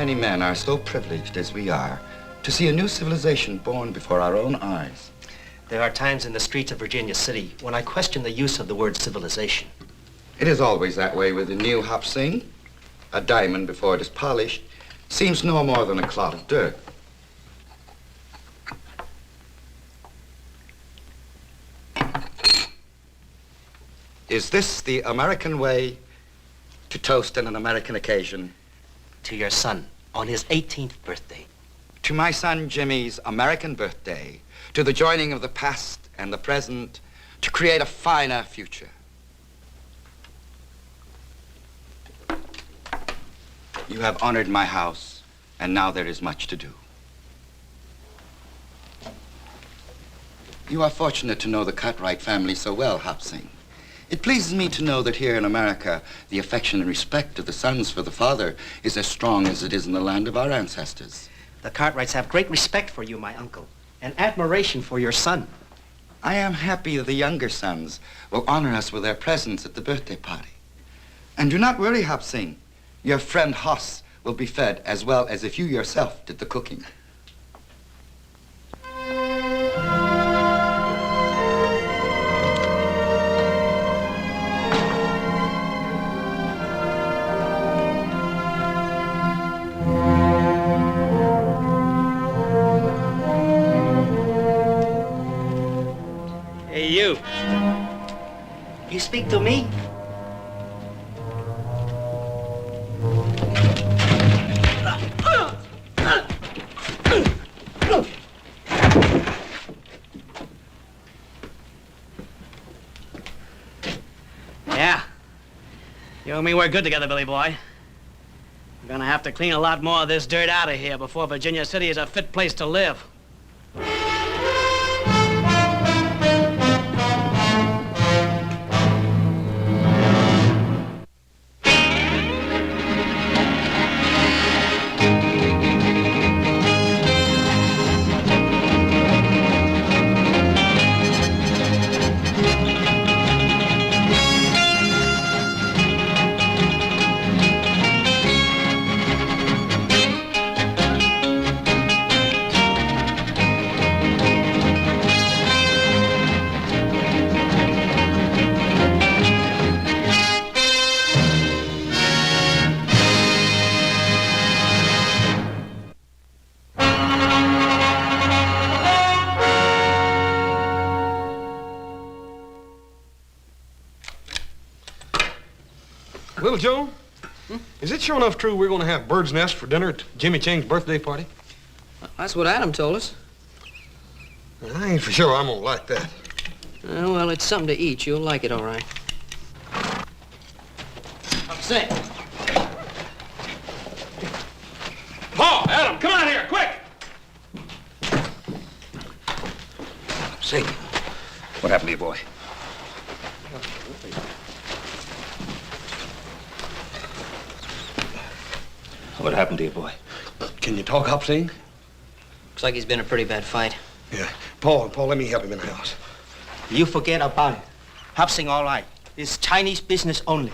many men are so privileged as we are to see a new civilization born before our own eyes. There are times in the streets of Virginia City when I question the use of the word civilization. It is always that way with the new Hop Sing. A diamond, before it is polished, seems no more than a clod of dirt. Is this the American way to toast on an American occasion? To your son, on his 18th birthday. To my son Jimmy's American birthday, to the joining of the past and the present, to create a finer future. You have honored my house, and now there is much to do. You are fortunate to know the Cartwright family so well, Hop Sing. It pleases me to know that here in America, the affection and respect of the sons for the father is as strong as it is in the land of our ancestors. The Cartwrights have great respect for you, my uncle, and admiration for your son. I am happy that the younger sons will honor us with their presence at the birthday party. And do not worry, Hop Sing. Your friend Hoss will be fed as well as if you yourself did the cooking. Hey, you. You speak to me? Yeah. You and me work good together, Billy boy. We're gonna have to clean a lot more of this dirt out of here before Virginia City is a fit place to live. Little Joe, is it sure enough true we're going to have bird's nest for dinner at Jimmy Chang's birthday party? That's what Adam told us. I ain't for sure I'm going to like that. Well, it's something to eat. You'll like it, all right. Upset. Paul, Adam, come on here, quick! Sing. What happened to your boy? What happened to your boy? Can you talk, Hop Sing? Looks like he's been a pretty bad fight. Yeah. Paul, let me help him in the house. You forget about it. Hop Sing all right. It's Chinese business only.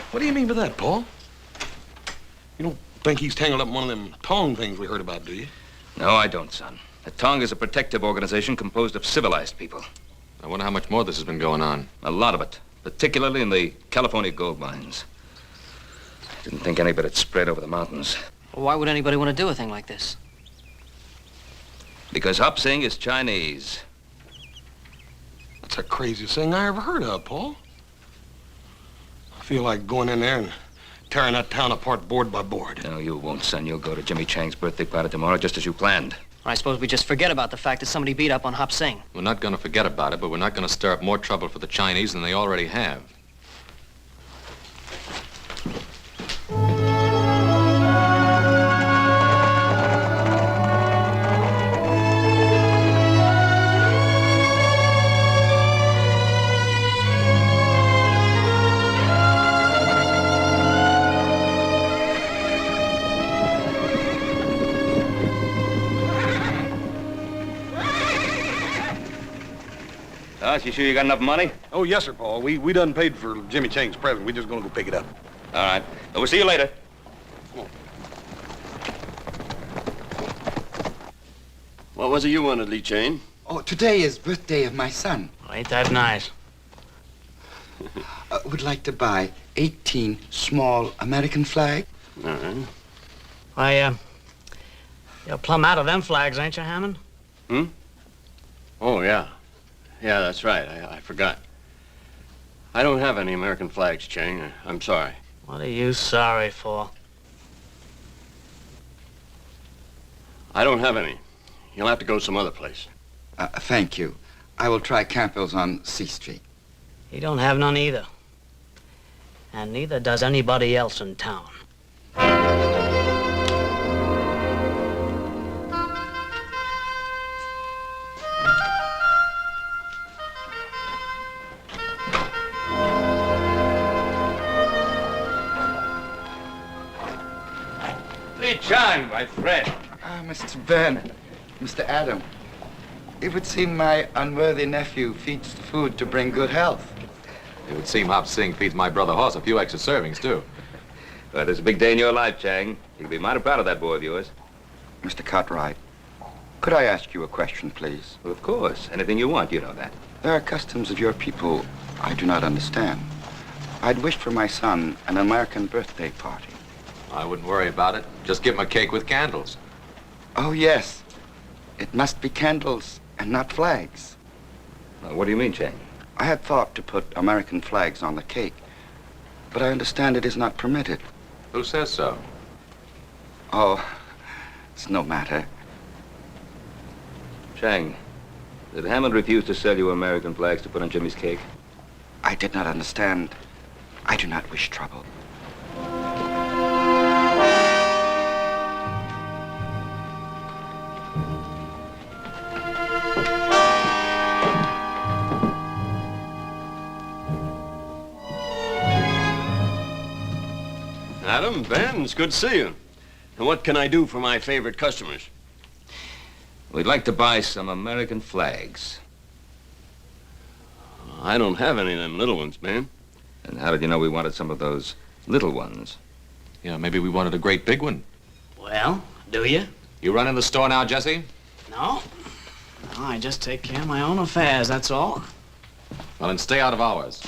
What do you mean by that, Paul? You don't think he's tangled up in one of them Tong things we heard about, do you? No, I don't, son. The Tong is a protective organization composed of civilized people. I wonder how much more this has been going on. A lot of it, particularly in the California gold mines. Didn't think any of it had spread over the mountains. Well, why would anybody want to do a thing like this? Because Hop Sing is Chinese. That's the craziest thing I ever heard of, Paul. I feel like going in there and tearing that town apart board by board. No, you won't, son. You'll go to Jimmy Chang's birthday party tomorrow, just as you planned. I suppose we just forget about the fact that somebody beat up on Hop Sing. We're not going to forget about it, but we're not going to stir up more trouble for the Chinese than they already have. Doss, you sure you got enough money? Oh, yes, sir, Paul. We done paid for Jimmy Chang's present. We're just gonna go pick it up. All right. We'll see you later. What was it you wanted, Lee Chang? Oh, today is birthday of my son. Ain't that nice? Would like to buy 18 small American flags. All right. Why, you're plumb out of them flags, ain't you, Hammond? Oh, yeah. Yeah, that's right. I forgot. I don't have any American flags, Chang. I'm sorry. What are you sorry for? I don't have any. You'll have to go some other place. Thank you. I will try Campbell's on C Street. He don't have none either. And neither does anybody else in town. Lee Chang, my friend. Mr. Ben, Mr. Adam, it would seem my unworthy nephew feeds the food to bring good health. It would seem Hop Sing feeds my brother Hoss a few extra servings, too. Well, it's a big day in your life, Chang. You can be mighty proud of that boy of yours. Mr. Cartwright, could I ask you a question, please? Well, of course. Anything you want, you know that. There are customs of your people I do not understand. I'd wished for my son an American birthday party. I wouldn't worry about it. Just give him a cake with candles. Oh, yes. It must be candles and not flags. Now, what do you mean, Chang? I had thought to put American flags on the cake, but I understand it is not permitted. Who says so? Oh, it's no matter. Chang, did Hammond refuse to sell you American flags to put on Jimmy's cake? I did not understand. I do not wish trouble. Adam, Ben, it's good to see you. And what can I do for my favorite customers? We'd like to buy some American flags. I don't have any of them little ones, man. And how did you know we wanted some of those little ones? You know, maybe we wanted a great big one. Well, do you? You run in the store now, Jesse? No. No, I just take care of my own affairs, that's all. Well, then stay out of ours.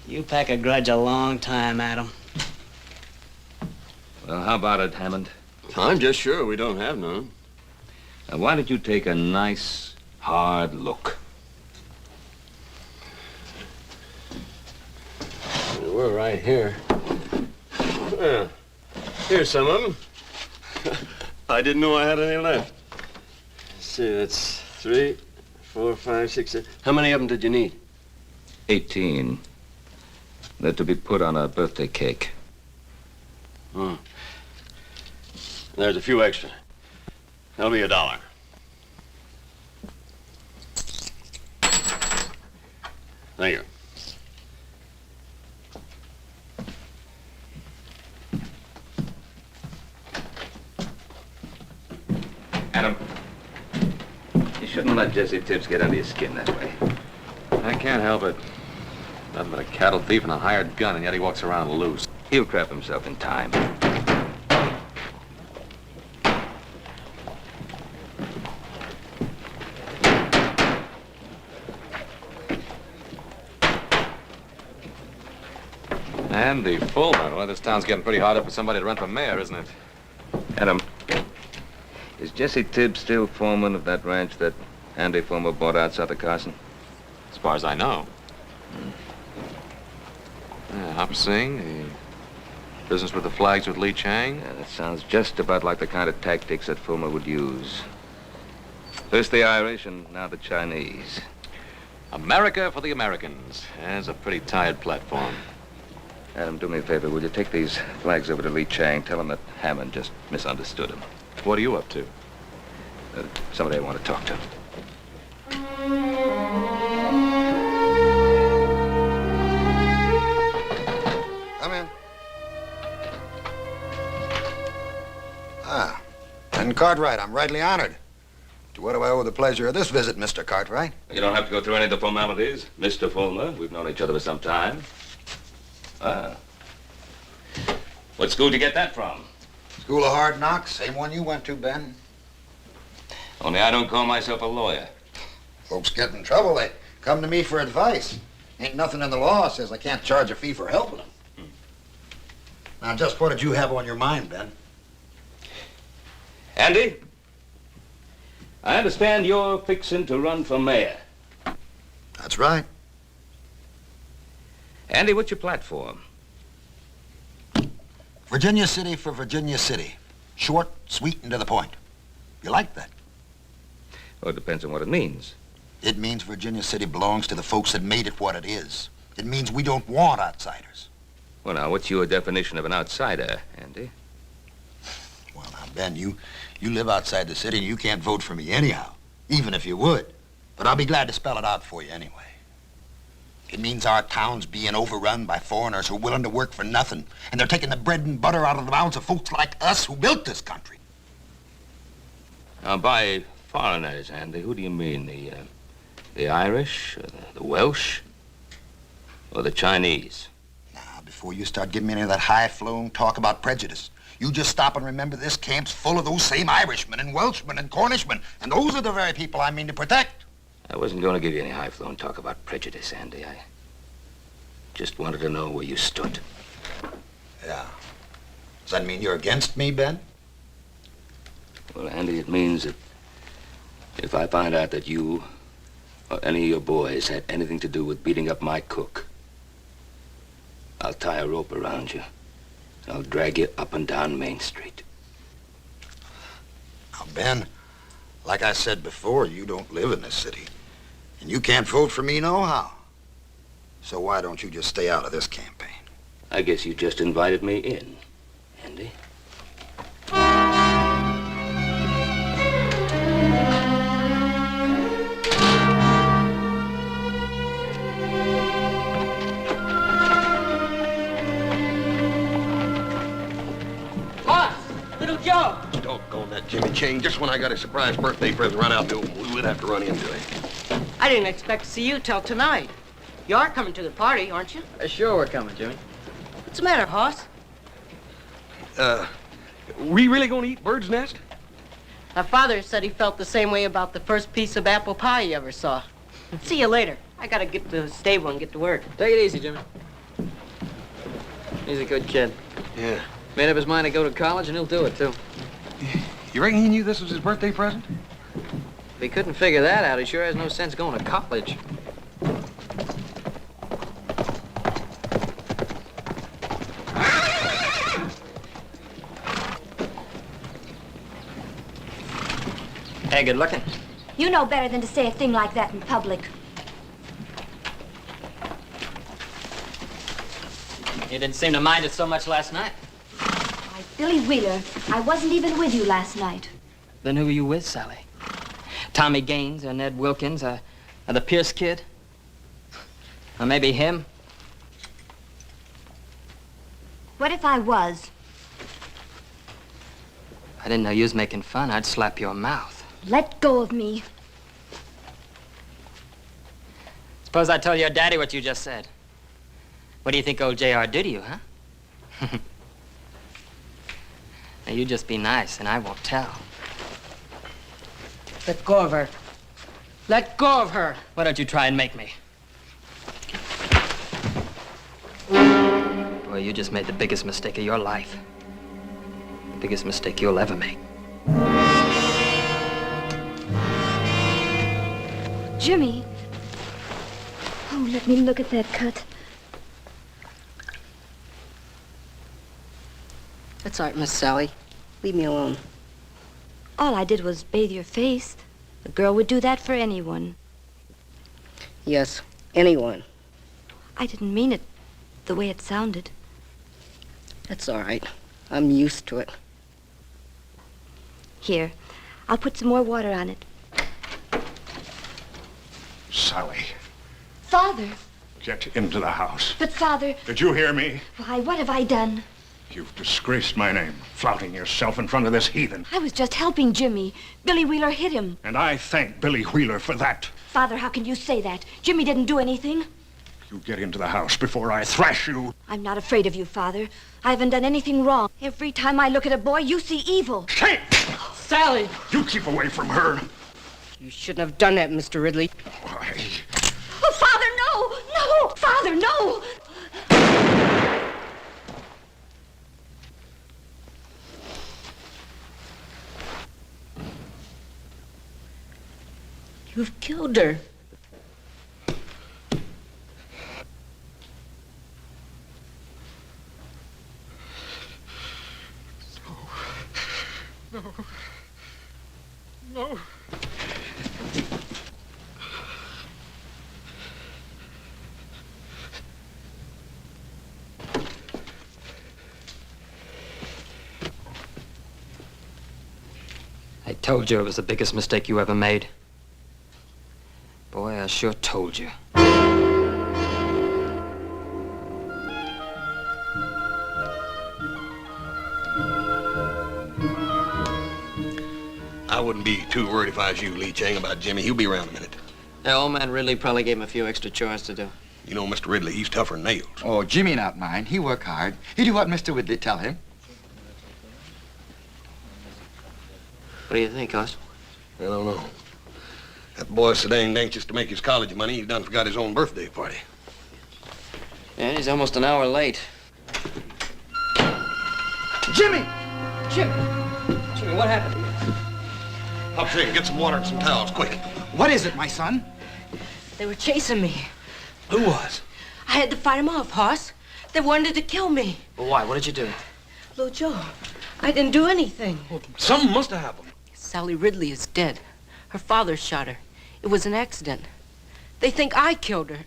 You pack a grudge a long time, Adam. Well, how about it, Hammond? I'm just sure we don't have none. Now, why don't you take a nice, hard look? We're right here. Well, here's some of them. I didn't know I had any left. Let's see, that's 3, 4, 5, 6, 7. How many of them did you need? 18. They're to be put on a birthday cake. Hmm. There's a few extra. That'll be $1. Thank you. Adam, you shouldn't let Jesse Tibbs get under your skin that way. I can't help it. Nothing but a cattle thief and a hired gun, and yet he walks around loose. He'll trap himself in time. Andy Fulmer. Well, this town's getting pretty hard up for somebody to run for mayor, isn't it? Adam, is Jesse Tibbs still foreman of that ranch that Andy Fulmer bought out south of Carson? As far as I know. Yeah, Hop Sing, the business with the flags with Lee Chang. Yeah, that sounds just about like the kind of tactics that Fulmer would use. First the Irish and now the Chinese. America for the Americans. Yeah, it's a pretty tired platform. Adam, do me a favor. Will you take these flags over to Lee Chang? Tell him that Hammond just misunderstood him. What are you up to? Somebody I want to talk to. Come in. Ah, and Cartwright, I'm rightly honored To what do I owe the pleasure of this visit, Mr. Cartwright? You don't have to go through any of the formalities, Mr. Fulmer. We've known each other for some time. Ah. What school did you get that from? School of Hard Knocks, same one you went to, Ben. Only I don't call myself a lawyer. Folks get in trouble, they come to me for advice. Ain't nothing in the law says I can't charge a fee for helping them. Now, just what did you have on your mind, Ben? Andy, I understand you're fixing to run for mayor. That's right. Andy, what's your platform? Virginia City for Virginia City. Short, sweet, and to the point. You like that? Well, it depends on what it means. It means Virginia City belongs to the folks that made it what it is. It means we don't want outsiders. Well, now, what's your definition of an outsider, Andy? Well, now, Ben, you live outside the city and you can't vote for me anyhow, even if you would. But I'll be glad to spell it out for you anyway. It means our town's being overrun by foreigners who are willing to work for nothing, and they're taking the bread and butter out of the mouths of folks like us who built this country. Now, by foreigners, Andy, who do you mean? The Irish, or the Welsh, or the Chinese? Now, before you start giving me any of that high-flown talk about prejudice, you just stop and remember this camp's full of those same Irishmen and Welshmen and Cornishmen, and those are the very people I mean to protect. I wasn't going to give you any high-flown talk about prejudice, Andy. I just wanted to know where you stood. Yeah. Does that mean you're against me, Ben? Well, Andy, it means that if I find out that you or any of your boys had anything to do with beating up my cook, I'll tie a rope around you. And I'll drag you up and down Main Street. Now, Ben, like I said before, you don't live in this city. And you can't vote for me nohow. So why don't you just stay out of this campaign? I guess you just invited me in, Andy. Joe! Doggone that Jimmy Chain. Just when I got a surprise birthday present right out the open, we would have to run into him. I didn't expect to see you till tonight. You are coming to the party, aren't you? Sure, we're coming, Jimmy. What's the matter, Hoss? We really gonna eat bird's nest? My father said he felt the same way about the first piece of apple pie he ever saw. See you later. I gotta get to the stable and get to work. Take it easy, Jimmy. He's a good kid. Yeah. Made up his mind to go to college, and he'll do it, too. You reckon he knew this was his birthday present? If he couldn't figure that out, he sure has no sense going to college. Hey, good looking. You know better than to say a thing like that in public. You didn't seem to mind it so much last night. Why, Billy Wheeler, I wasn't even with you last night. Then who were you with, Sally? Tommy Gaines or Ned Wilkins or the Pierce kid? Or maybe him? What if I was? I didn't know you was making fun. I'd slap your mouth. Let go of me. Suppose I tell your daddy what you just said. What do you think old J.R. did to you, huh? Now, you just be nice, and I won't tell. Let go of her. Let go of her. Why don't you try and make me? Boy, you just made the biggest mistake of your life. The biggest mistake you'll ever make. Jimmy. Oh, let me look at that cut. That's all right, Miss Sally. Leave me alone. All I did was bathe your face. A girl would do that for anyone. Yes, anyone. I didn't mean it the way it sounded. That's all right. I'm used to it. Here, I'll put some more water on it. Sally, Father! get into the house. But, Father... Did you hear me? Why, what have I done? You've disgraced my name, flouting yourself in front of this heathen. I was just helping Jimmy. Billy Wheeler hit him. And I thank Billy Wheeler for that. Father, how can you say that? Jimmy didn't do anything. You get into the house before I thrash you. I'm not afraid of you, Father. I haven't done anything wrong. Every time I look at a boy, you see evil. Shame! Sally! You keep away from her. You shouldn't have done that, Mr. Ridley. Why? Oh, Father, no! No! Father, no! You've killed her. No. No. I told you it was the biggest mistake you ever made. Boy, I sure told you. I wouldn't be too worried if I was you, Lee Chang, about Jimmy. He'll be around in a minute. Yeah, old man Ridley probably gave him a few extra chores to do. You know, Mr. Ridley, he's tougher than nails. Oh, Jimmy not mine. He work hard. He do what Mr. Ridley tell him. What do you think, Hoss? I don't know. That boy's so danged anxious to make his college money, he done forgot his own birthday party. Yeah, he's almost an hour late. Jimmy! Jimmy! Jimmy, what happened to you? Hop, Jane, get some water and some towels, quick. What is it, my son? They were chasing me. Who was? I had to fight them off, Hoss. They wanted to kill me. Well, why? What did you do? Little Joe, I didn't do anything. Well, something must have happened. Sally Ridley is dead. Her father shot her. It was an accident. They think I killed her.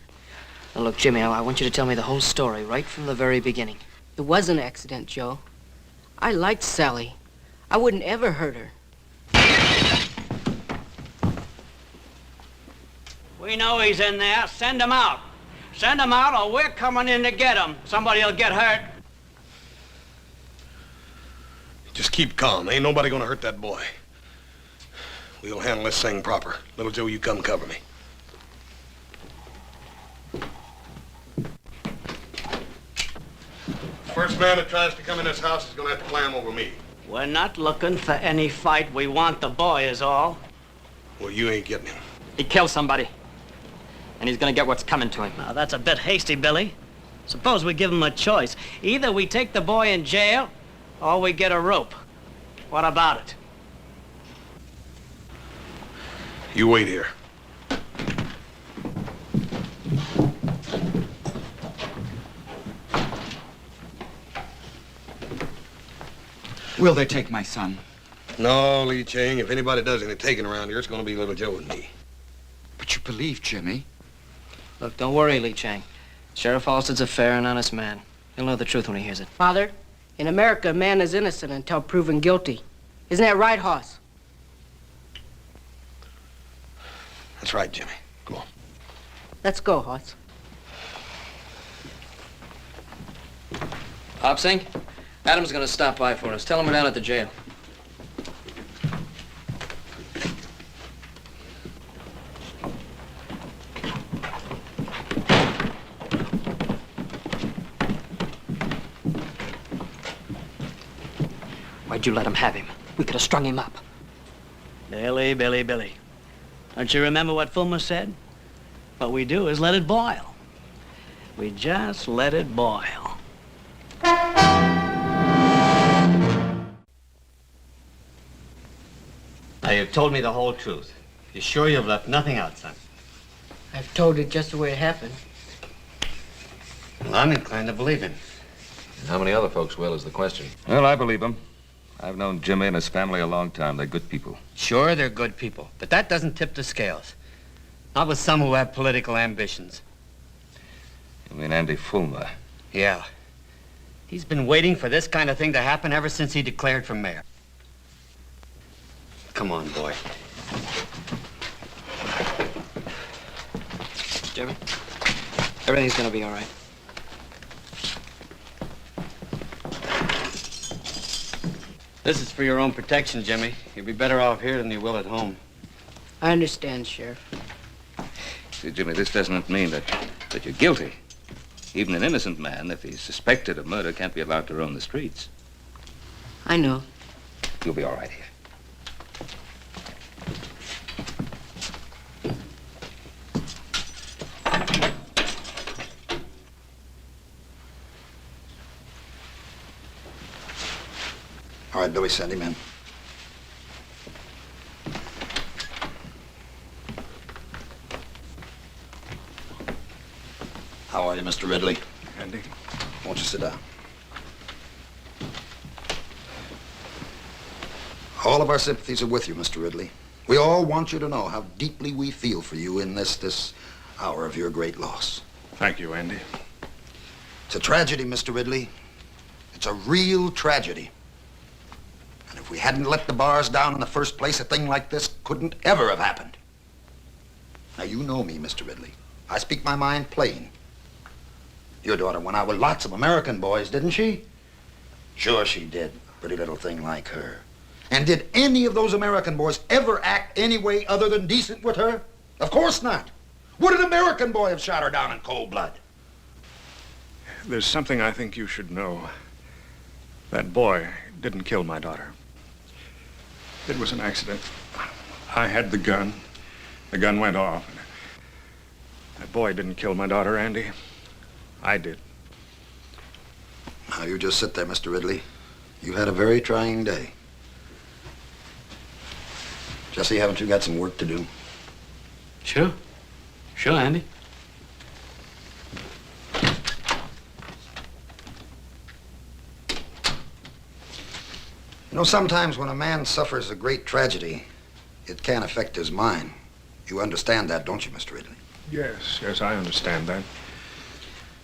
Now, look, Jimmy, I want you to tell me the whole story right from the very beginning. It was an accident, Joe. I liked Sally. I wouldn't ever hurt her. We know he's in there. Send him out. Send him out or we're coming in to get him. Somebody'll get hurt. Just keep calm. Ain't nobody gonna hurt that boy. We'll handle this thing proper. Little Joe, you come cover me. First man that tries to come in this house is gonna have to climb over me. We're not looking for any fight. We want the boy is all. Well, you ain't getting him. He killed somebody. And he's gonna get what's coming to him. Now, that's a bit hasty, Billy. Suppose we give him a choice. Either we take the boy in jail or we get a rope. What about it? You wait here. Will they take my son? No, Lee Chang, if anybody does any taking around here, it's gonna be little Joe and me. But you believe Jimmy? Look, don't worry, Lee Chang. Sheriff Halstead's a fair and honest man. He'll know the truth when he hears it. Father, in America, a man is innocent until proven guilty. Isn't that right, Hoss? That's right, Jimmy. Go on. Let's go, Hoss. Hopsing, Adam's gonna stop by for us. Tell him we're down at the jail. Why'd you let him have him? We could have strung him up. Billy, Billy, Billy. Don't you remember what Fulmer said? What we do is let it boil. We just let it boil. Now, you've told me the whole truth. You're sure you've left nothing out, son? I've told it just the way it happened. Well, I'm inclined to believe him. And how many other folks will is the question. Well, I believe him. I've known Jimmy and his family a long time. They're good people. Sure, they're good people, but that doesn't tip the scales. Not with some who have political ambitions. You mean Andy Fulmer? Yeah. He's been waiting for this kind of thing to happen ever since he declared for mayor. Come on, boy. Jimmy, everything's gonna be all right. This is for your own protection, Jimmy. You'll be better off here than you will at home. I understand, Sheriff. See, Jimmy, this doesn't mean that you're guilty. Even an innocent man, if he's suspected of murder, can't be allowed to roam the streets. I know. You'll be all right here. All right, Billy, send him in. How are you, Mr. Ridley? Andy? Won't you sit down? All of our sympathies are with you, Mr. Ridley. We all want you to know how deeply we feel for you in this hour of your great loss. Thank you, Andy. It's a tragedy, Mr. Ridley. It's a real tragedy. And if we hadn't let the bars down in the first place, a thing like this couldn't ever have happened. Now, you know me, Mr. Ridley. I speak my mind plain. Your daughter went out with lots of American boys, didn't she? Sure she did. Pretty little thing like her. And did any of those American boys ever act any way other than decent with her? Of course not. Would an American boy have shot her down in cold blood? There's something I think you should know. That boy didn't kill my daughter. It was an accident. I had the gun. The gun went off. That boy didn't kill my daughter, Andy. I did. Now, you just sit there, Mr. Ridley. You had a very trying day. Jesse, haven't you got some work to do? Sure. Sure, Andy. You know, sometimes when a man suffers a great tragedy, it can affect his mind. You understand that, don't you, Mr. Ridley? Yes, I understand that.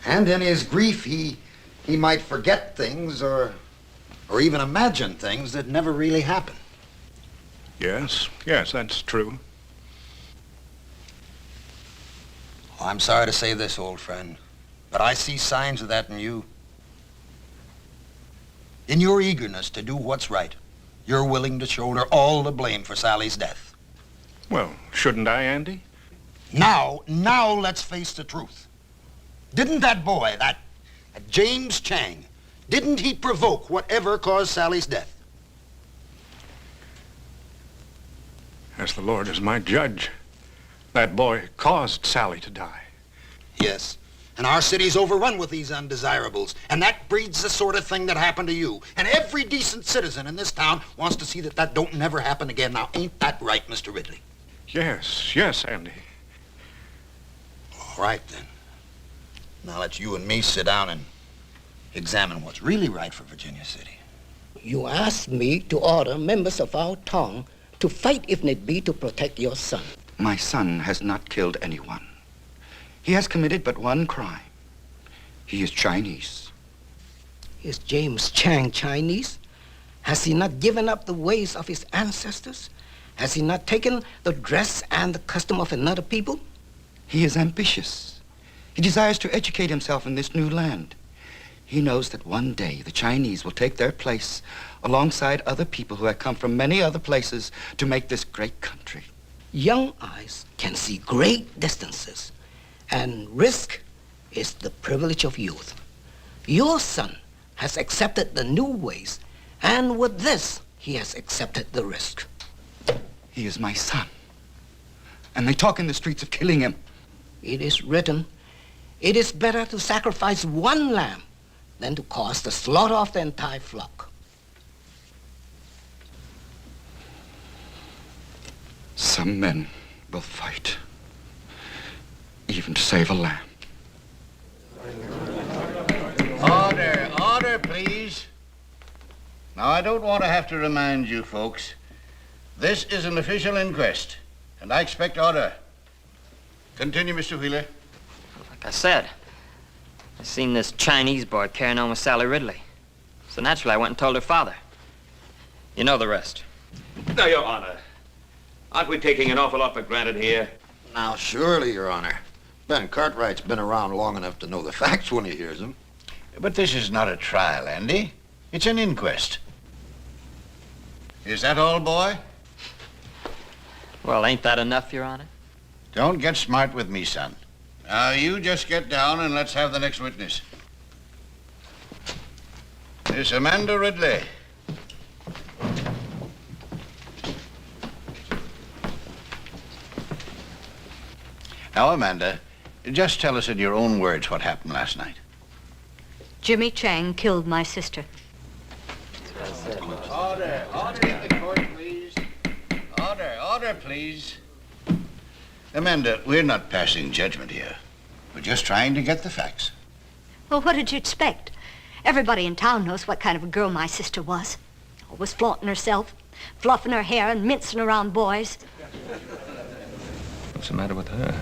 And in his grief, he might forget things or even imagine things that never really happened. Yes, that's true. Well, I'm sorry to say this, old friend, but I see signs of that in you. In your eagerness to do what's right, you're willing to shoulder all the blame for Sally's death. Well, shouldn't I, Andy? Now let's face the truth. Didn't that boy, that James Chang, didn't he provoke whatever caused Sally's death? As the Lord is my judge, that boy caused Sally to die. Yes. And our city's overrun with these undesirables, and that breeds the sort of thing that happened to you. And every decent citizen in this town wants to see that don't never happen again. Now, ain't that right, Mr. Ridley? Yes, Andy. All right, then. Now let's you and me sit down and examine what's really right for Virginia City. You asked me to order members of our town to fight if need be to protect your son. My son has not killed anyone. He has committed but one crime. He is Chinese. Is James Chang Chinese? Has he not given up the ways of his ancestors? Has he not taken the dress and the custom of another people? He is ambitious. He desires to educate himself in this new land. He knows that one day the Chinese will take their place alongside other people who have come from many other places to make this great country. Young eyes can see great distances, and risk is the privilege of youth. Your son has accepted the new ways, and with this, he has accepted the risk. He is my son, and they talk in the streets of killing him. It is written, it is better to sacrifice one lamb than to cause the slaughter of the entire flock. Some men will fight, even to save a lamb. Order, please. Now, I don't want to have to remind you folks, this is an official inquest, and I expect order. Continue, Mr. Wheeler. Like I said, I seen this Chinese boy carrying on with Sally Ridley. So naturally, I went and told her father. You know the rest. Now, Your Honor, aren't we taking an awful lot for granted here? Now, surely, Your Honor. Ben Cartwright's been around long enough to know the facts when he hears them. But this is not a trial, Andy. It's an inquest. Is that all, boy? Well, ain't that enough, Your Honor? Don't get smart with me, son. Now, you just get down and let's have the next witness. Miss Amanda Ridley. Now, Amanda, just tell us in your own words what happened last night. Jimmy Chang killed my sister. Order in the court, please. Order, please. Amanda, we're not passing judgment here. We're just trying to get the facts. Well, what did you expect? Everybody in town knows what kind of a girl my sister was. Always flaunting herself, fluffing her hair and mincing around boys. What's the matter with her?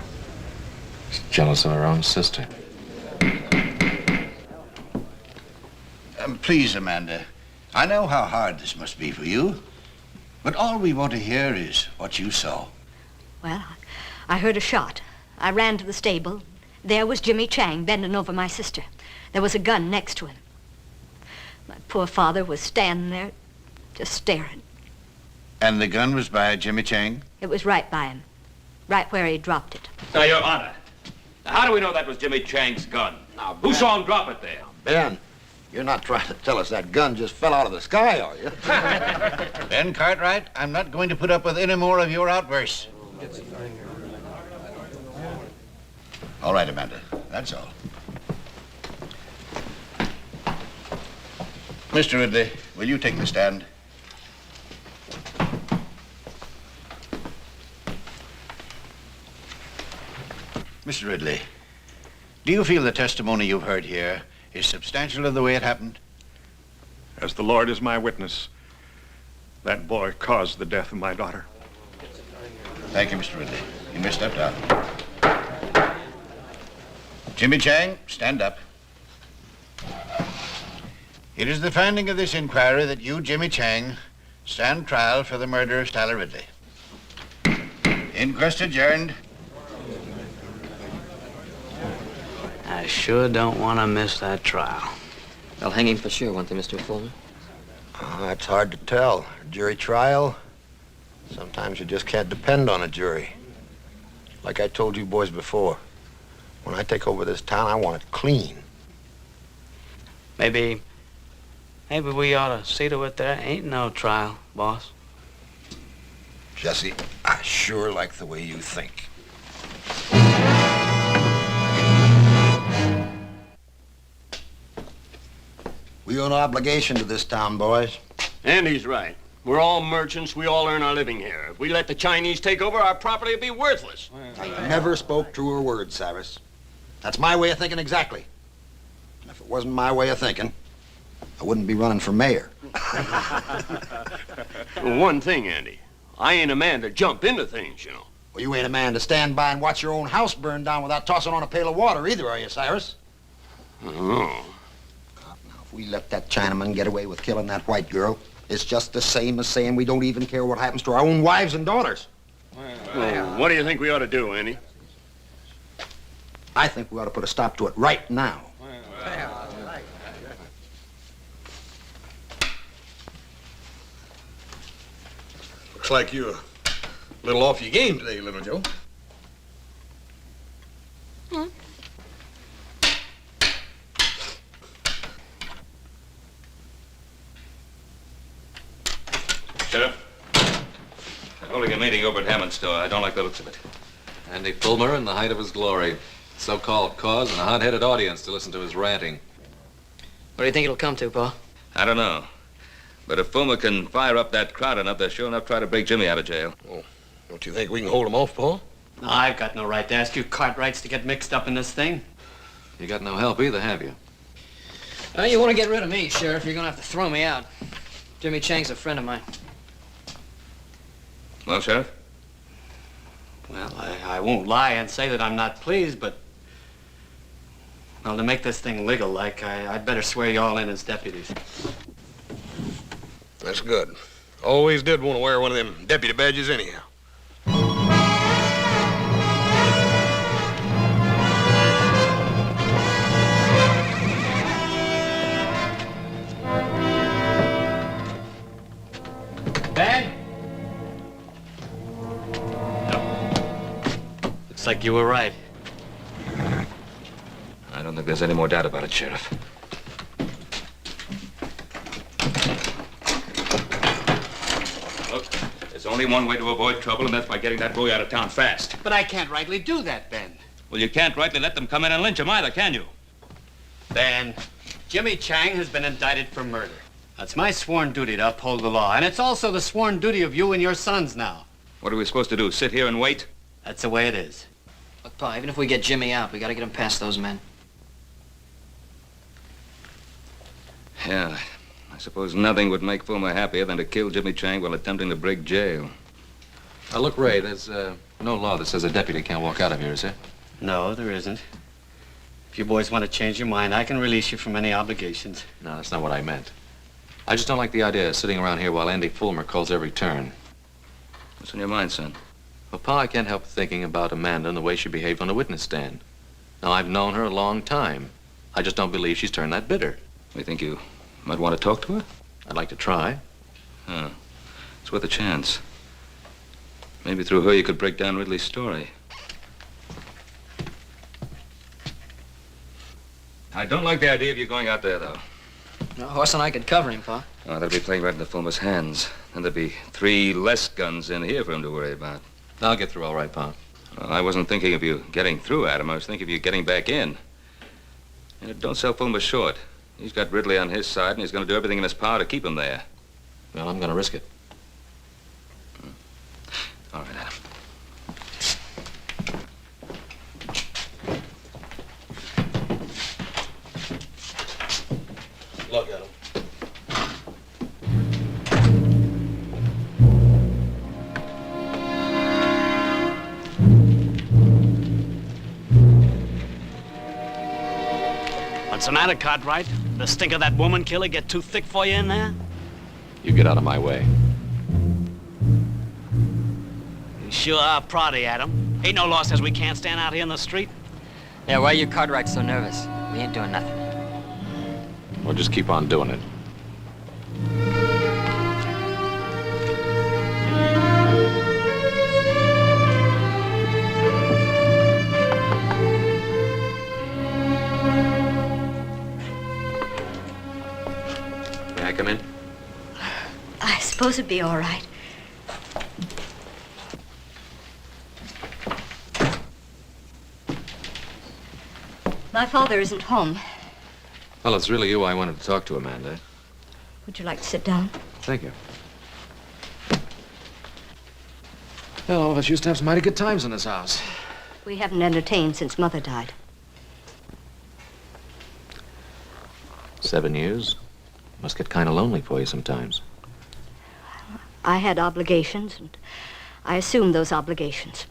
She's jealous of her own sister. Please, Amanda, I know how hard this must be for you, but all we want to hear is what you saw. Well, I heard a shot. I ran to the stable. There was Jimmy Chang bending over my sister. There was a gun next to him. My poor father was standing there, just staring. And the gun was by Jimmy Chang? It was right by him, right where he dropped it. Now, Your Honor, how do we know that was Jimmy Chang's gun? Who saw him drop it there? Ben, you're not trying to tell us that gun just fell out of the sky, are you? Ben Cartwright, I'm not going to put up with any more of your outbursts. All right, Amanda, that's all. Mr. Ridley, will you take the stand? Mr. Ridley, do you feel the testimony you've heard here is substantial in the way it happened? As the Lord is my witness, that boy caused the death of my daughter. Thank you, Mr. Ridley. You may step down. Jimmy Chang, stand up. It is the finding of this inquiry that you, Jimmy Chang, stand trial for the murder of Tyler Ridley. Inquest adjourned. I sure don't want to miss that trial. They'll hang him for sure, won't they, Mr. Fullman? That's hard to tell. Jury trial, sometimes you just can't depend on a jury. Like I told you boys before, when I take over this town, I want it clean. Maybe we ought to see to it there ain't no trial, boss. Jesse, I sure like the way you think. We owe no obligation to this town, boys. Andy's right. We're all merchants. We all earn our living here. If we let the Chinese take over, our property will be worthless. I never spoke truer words, Cyrus. That's my way of thinking exactly. And if it wasn't my way of thinking, I wouldn't be running for mayor. Well, one thing, Andy. I ain't a man to jump into things, you know. Well, you ain't a man to stand by and watch your own house burn down without tossing on a pail of water either, are you, Cyrus? Oh. If we let that Chinaman get away with killing that white girl, it's just the same as saying we don't even care what happens to our own wives and daughters. Well, what do you think we ought to do, Andy? I think we ought to put a stop to it right now. Looks like you're a little off your game today, little Joe. Sheriff, they're holding a meeting over at Hammond's store. I don't like the looks of it. Andy Fulmer in the height of his glory. So-called cause and a hot-headed audience to listen to his ranting. What do you think it'll come to, Pa? I don't know. But if Fulmer can fire up that crowd enough, they'll sure enough try to break Jimmy out of jail. Oh, don't you think we can hold him off, Paul? No, I've got no right to ask you Cartwrights to get mixed up in this thing. You got no help either, have you? You want to get rid of me, Sheriff, you're going to have to throw me out. Jimmy Chang's a friend of mine. Well, Sheriff? Well, I won't lie and say that I'm not pleased, but... Well, to make this thing legal-like, I'd better swear you all in as deputies. That's good. Always did want to wear one of them deputy badges anyhow. like you were right. I don't think there's any more doubt about it, Sheriff. Look, there's only one way to avoid trouble, and that's by getting that boy out of town fast. But I can't rightly do that, Ben. Well, you can't rightly let them come in and lynch him either, can you? Ben, Jimmy Chang has been indicted for murder. That's my sworn duty to uphold the law, and it's also the sworn duty of you and your sons now. What are we supposed to do, sit here and wait? That's the way it is. Look, Pa, even if we get Jimmy out, we gotta get him past those men. Yeah, I suppose nothing would make Fulmer happier than to kill Jimmy Chang while attempting to break jail. Now, look, Ray, there's no law that says a deputy can't walk out of here, is there? No, there isn't. If you boys want to change your mind, I can release you from any obligations. No, that's not what I meant. I just don't like the idea of sitting around here while Andy Fulmer calls every turn. What's on your mind, son? Well, Pa, I can't help thinking about Amanda and the way she behaved on the witness stand. Now, I've known her a long time. I just don't believe she's turned that bitter. You think you might want to talk to her? I'd like to try. Huh. It's worth a chance. Maybe through her you could break down Ridley's story. I don't like the idea of you going out there, though. No, Horse and I could cover him, Pa. Oh, that'll be playing right into Fulmer's hands. And there'd be 3 less guns in here for him to worry about. I'll get through all right, Pa. Well, I wasn't thinking of you getting through, Adam. I was thinking of you getting back in. And don't sell Fulmer short. He's got Ridley on his side, and he's going to do everything in his power to keep him there. Well, I'm going to risk it. All right, Adam. Look at him. What's the matter, Cartwright? The stink of that woman killer get too thick for you in there? You get out of my way. You sure are proddy, Adam. Ain't no law says we can't stand out here in the street. Yeah, why are you Cartwright so nervous? We ain't doing nothing. Well, just keep on doing it. May I come in? I suppose it'd be all right. My father isn't home. Well, it's really you I wanted to talk to, Amanda. Would you like to sit down? Thank you. Well, all of us used to have some mighty good times in this house. We haven't entertained since Mother died. 7 years. Must get kind of lonely for you sometimes. I had obligations, and I assumed those obligations.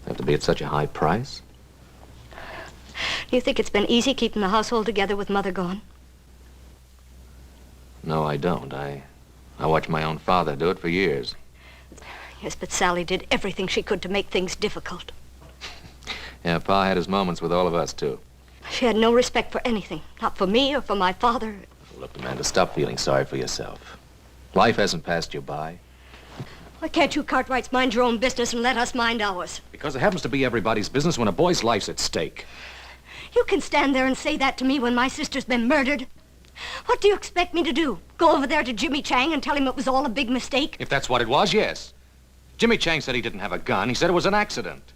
Have to be at such a high price? Do you think it's been easy keeping the household together with Mother gone? No, I don't. I watched my own father do it for years. Yes, but Sally did everything she could to make things difficult. Yeah, Pa had his moments with all of us, too. She had no respect for anything, not for me or for my father. Look, Amanda, stop feeling sorry for yourself. Life hasn't passed you by. Why can't you Cartwrights mind your own business and let us mind ours? Because it happens to be everybody's business when a boy's life's at stake. You can stand there and say that to me when my sister's been murdered. What do you expect me to do? Go over there to Jimmy Chang and tell him it was all a big mistake? If that's what it was, yes. Jimmy Chang said he didn't have a gun. He said it was an accident.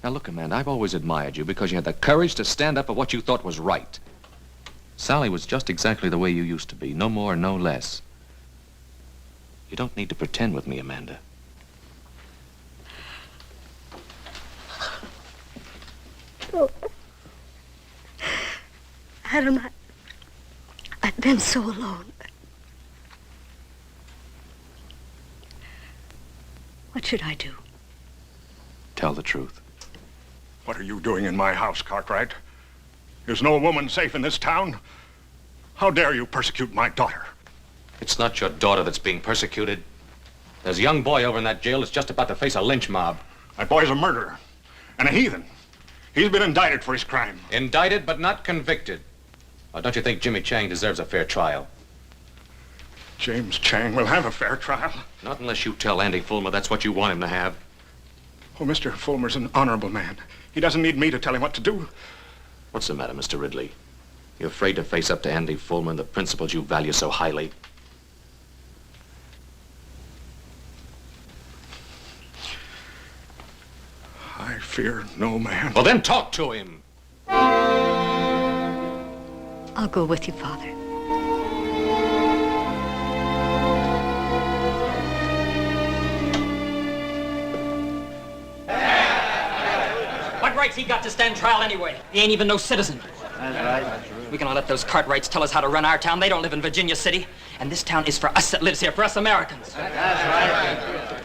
Now, look, Amanda, I've always admired you because you had the courage to stand up for what you thought was right. Sally was just exactly the way you used to be, no more, no less. You don't need to pretend with me, Amanda. Oh. Adam, I've been so alone. What should I do? Tell the truth. What are you doing in my house, Cartwright? Is no woman safe in this town? How dare you persecute my daughter? It's not your daughter that's being persecuted. There's a young boy over in that jail that's just about to face a lynch mob. That boy's a murderer and a heathen. He's been indicted for his crime. Indicted but not convicted. Or don't you think Jimmy Chang deserves a fair trial? James Chang will have a fair trial. Not unless you tell Andy Fulmer that's what you want him to have. Oh, Mr. Fulmer's an honorable man. He doesn't need me to tell him what to do. What's the matter, Mr. Ridley? You afraid to face up to Andy Fulmer and the principles you value so highly? I fear no man. Well, then talk to him. I'll go with you, Father. What rights he got to stand trial anyway? He ain't even no citizen. That's right. We're gonna let those Cartwrights tell us how to run our town. They don't live in Virginia City. And this town is for us that lives here, for us Americans. That's right.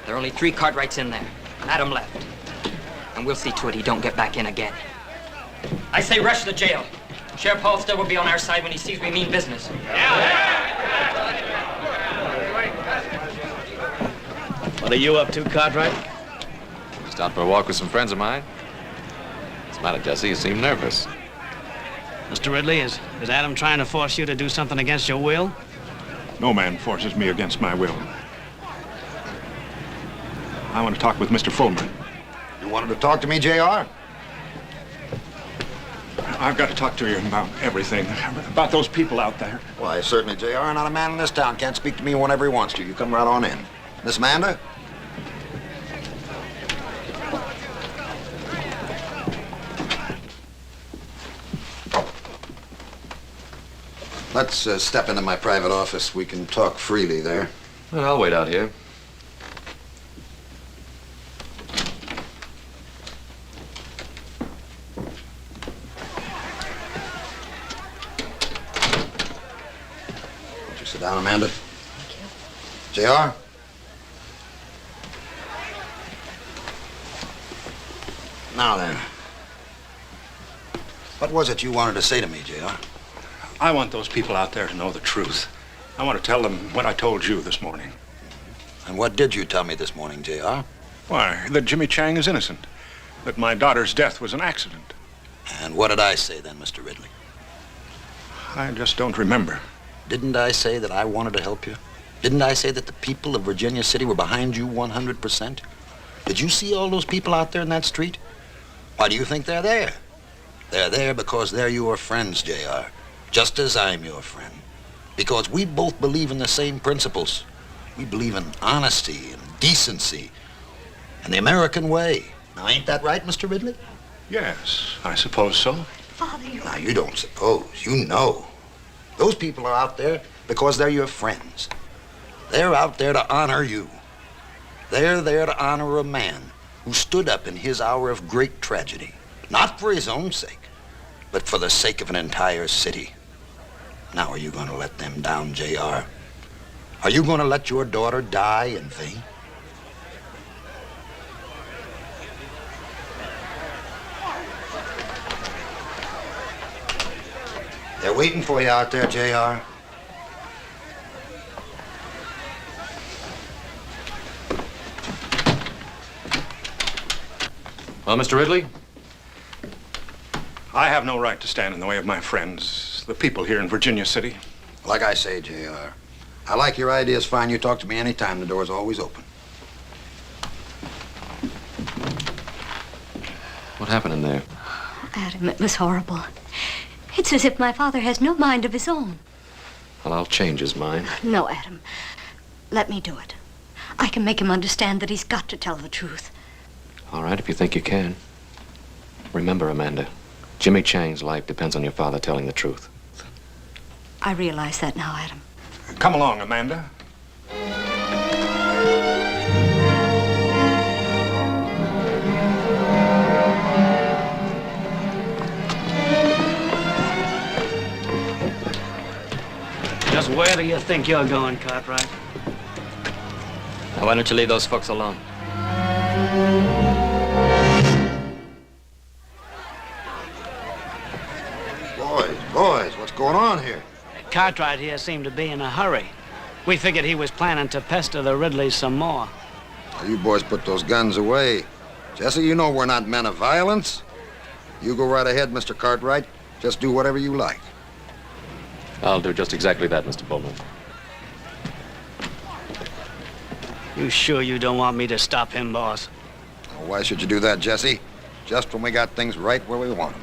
There are only 3 Cartwrights in there. Adam left. And we'll see to it he don't get back in again. I say rush the jail. Sheriff Halstead will be on our side when he sees we mean business. What are you up to, Cartwright? Just out for a walk with some friends of mine. What's the matter, Jesse? You seem nervous. Mr. Ridley, is Adam trying to force you to do something against your will? No man forces me against my will. I want to talk with Mr. Fulmer. You wanted to talk to me, J.R.? I've got to talk to you about everything. About those people out there. Why, certainly, J.R. Not a man in this town can't speak to me whenever he wants to. You come right on in. Miss Amanda? Let's step into my private office. We can talk freely there. Well, I'll wait out here. Won't you sit down, Amanda? Thank you. J.R.? Now then. What was it you wanted to say to me, J.R.? I want those people out there to know the truth. I want to tell them what I told you this morning. And what did you tell me this morning, J.R.? Why, that Jimmy Chang is innocent. That my daughter's death was an accident. And what did I say then, Mr. Ridley? I just don't remember. Didn't I say that I wanted to help you? Didn't I say that the people of Virginia City were behind you 100%? Did you see all those people out there in that street? Why do you think they're there? They're there because they're your friends, J.R. Just as I'm your friend. Because we both believe in the same principles. We believe in honesty and decency and the American way. Now, ain't that right, Mr. Ridley? Yes, I suppose so. Father, you... Now, you don't suppose. You know. Those people are out there because they're your friends. They're out there to honor you. They're there to honor a man who stood up in his hour of great tragedy. Not for his own sake, but for the sake of an entire city. Now, are you going to let them down, J.R.? Are you going to let your daughter die in vain? They're waiting for you out there, J.R. Well, Mr. Ridley? I have no right to stand in the way of my friends, the people here in Virginia City. Like I say, J.R., I like your ideas fine. You talk to me anytime. The door's always open. What happened in there? Adam, it was horrible. It's as if my father has no mind of his own. Well, I'll change his mind. No, Adam. Let me do it. I can make him understand that he's got to tell the truth. All right, if you think you can. Remember, Amanda, Jimmy Chang's life depends on your father telling the truth. I realize that now, Adam. Come along, Amanda. Just where do you think you're going, Cartwright? Now, why don't you leave those folks alone? Boys, what's going on here? Cartwright here seemed to be in a hurry. We figured he was planning to pester the Ridleys some more. Well, you boys put those guns away. Jesse, you know we're not men of violence. You go right ahead, Mr. Cartwright. Just do whatever you like. I'll do just exactly that, Mr. Bowman. You sure you don't want me to stop him, boss? Well, why should you do that, Jesse? Just when we got things right where we want them.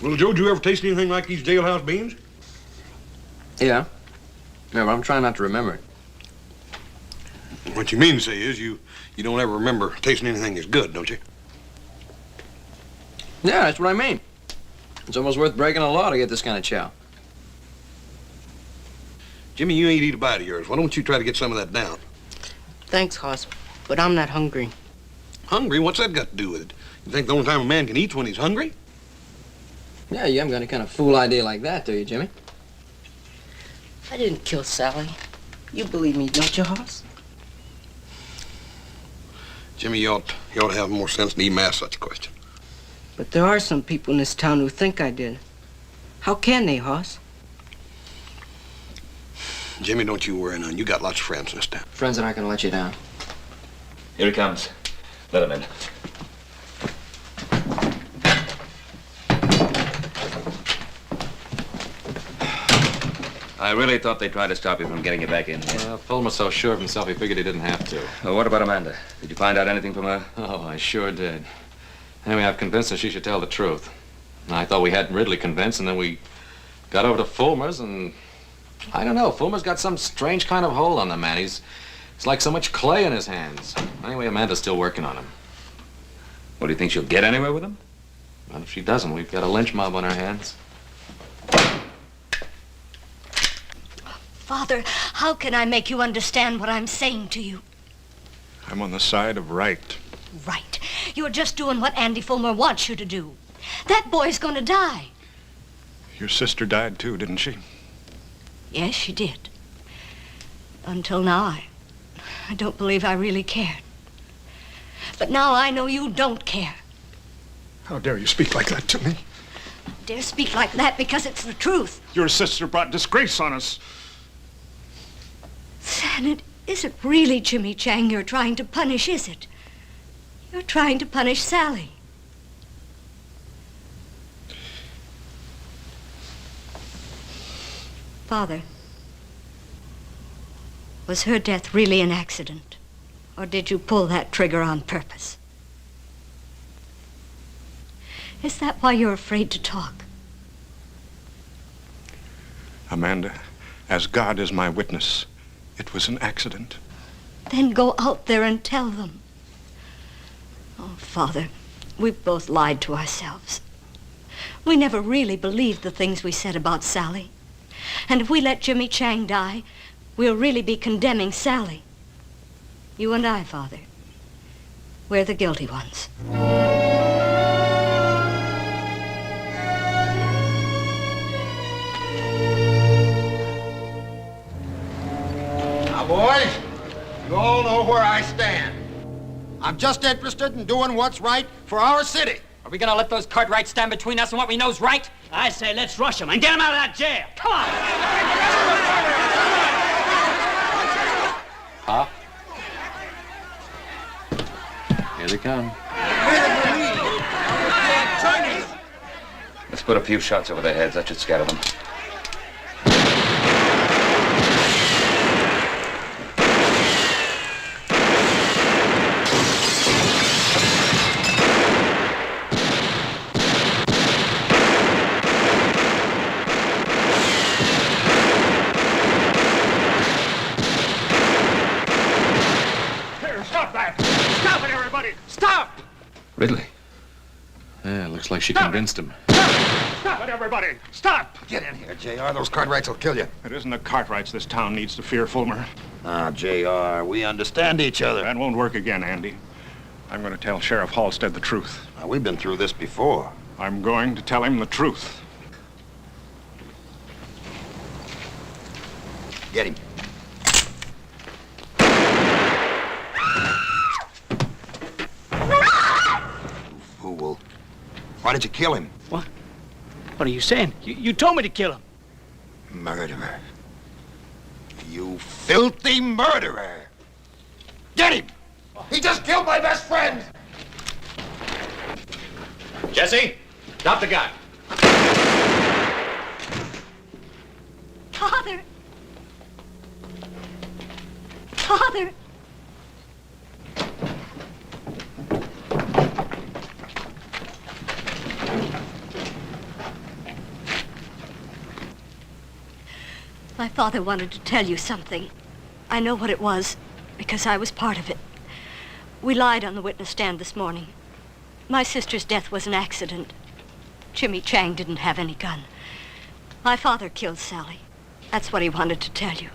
Well, Joe, did you ever taste anything like these jailhouse beans? Yeah. Yeah, but I'm trying not to remember it. What you mean to say is you don't ever remember tasting anything that's good, don't you? Yeah, that's what I mean. It's almost worth breaking a law to get this kind of chow. Jimmy, you ain't eat a bite of yours. Why don't you try to get some of that down? Thanks, Hoss, but I'm not hungry. Hungry? What's that got to do with it? You think the only time a man can eat's when he's hungry? Yeah, you haven't got any kind of fool idea like that, do you, Jimmy? I didn't kill Sally. You believe me, don't you, Hoss? Jimmy, you ought to have more sense than even ask such a question. But there are some people in this town who think I did. How can they, Hoss? Jimmy, don't you worry none. You got lots of friends in this town. Friends that aren't going to let you down. Here he comes. Let him in. I really thought they tried to stop you from getting you back in here. Fulmer's so sure of himself, he figured he didn't have to. Well, what about Amanda? Did you find out anything from her? Oh, I sure did. Anyway, I've convinced her she should tell the truth. And I thought we had Ridley convinced, and then we got over to Fulmer's, and I don't know. Fulmer's got some strange kind of hold on the man. It's like so much clay in his hands. Anyway, Amanda's still working on him. What, do you think she'll get anywhere with him? Well, if she doesn't, we've got a lynch mob on our hands. Father, how can I make you understand what I'm saying to you? I'm on the side of right. Right. You're just doing what Andy Fulmer wants you to do. That boy's gonna die. Your sister died too, didn't she? Yes, she did. Until now, I don't believe I really cared. But now I know you don't care. How dare you speak like that to me? I dare speak like that because it's the truth. Your sister brought disgrace on us. And it isn't really Jimmy Chang you're trying to punish, is it? You're trying to punish Sally. Father, was her death really an accident? Or did you pull that trigger on purpose? Is that why you're afraid to talk? Amanda, as God is my witness, it was an accident. Then go out there and tell them. Oh, Father, we've both lied to ourselves. We never really believed the things we said about Sally. And if we let Jimmy Chang die, we'll really be condemning Sally. You and I, Father, we're the guilty ones. Now, boys, you all know where I stand. I'm just interested in doing what's right for our city. Are we gonna let those Cartwrights stand between us and what we know's right? I say let's rush him and get him out of that jail. Come on! Huh? Here they come. Let's put a few shots over their heads. That should scatter them. Stop! Ridley. Yeah, looks like she convinced him. Stop it, everybody! Stop! Get in here, JR. Those Cartwrights will kill you. It isn't the Cartwrights this town needs to fear, Fulmer. Ah, JR, we understand each other. That won't work again, Andy. I'm going to tell Sheriff Halstead the truth. Now, we've been through this before. I'm going to tell him the truth. Get him. Fool. Why did you kill him? What? What are you saying? You told me to kill him. Murderer. You filthy murderer. Get him! He just killed my best friend! Jesse, drop the gun. Father! Father! My father wanted to tell you something. I know what it was, because I was part of it. We lied on the witness stand this morning. My sister's death was an accident. Jimmy Chang didn't have any gun. My father killed Sally. That's what he wanted to tell you.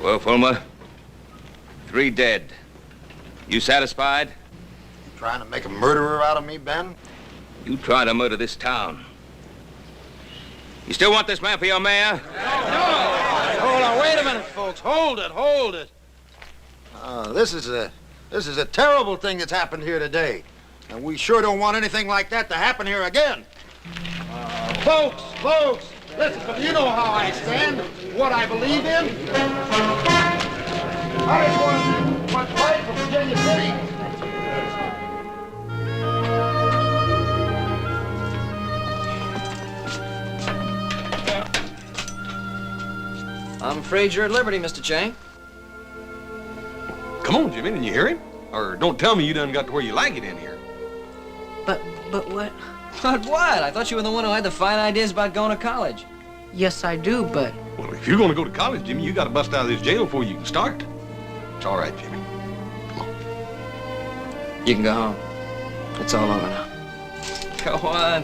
Well, Fulmer, 3 dead. You satisfied? You trying to make a murderer out of me, Ben? You trying to murder this town. You still want this man for your mayor? Hold on, wait a minute, folks. Hold it. This is a terrible thing that's happened here today. And we sure don't want anything like that to happen here again. Folks, listen, you know how I stand, what I believe in. I just want what's right for Virginia City. I'm afraid you're at liberty, Mr. Chang. Come on, Jimmy, didn't you hear him? Or don't tell me you done got to where you like it in here. But what? But what? I thought you were the one who had the fine ideas about going to college. Yes, I do, but... Well, if you're going to go to college, Jimmy, you got to bust out of this jail before you can start. It's all right, Jimmy. Come on. You can go home. It's all over now. Go on.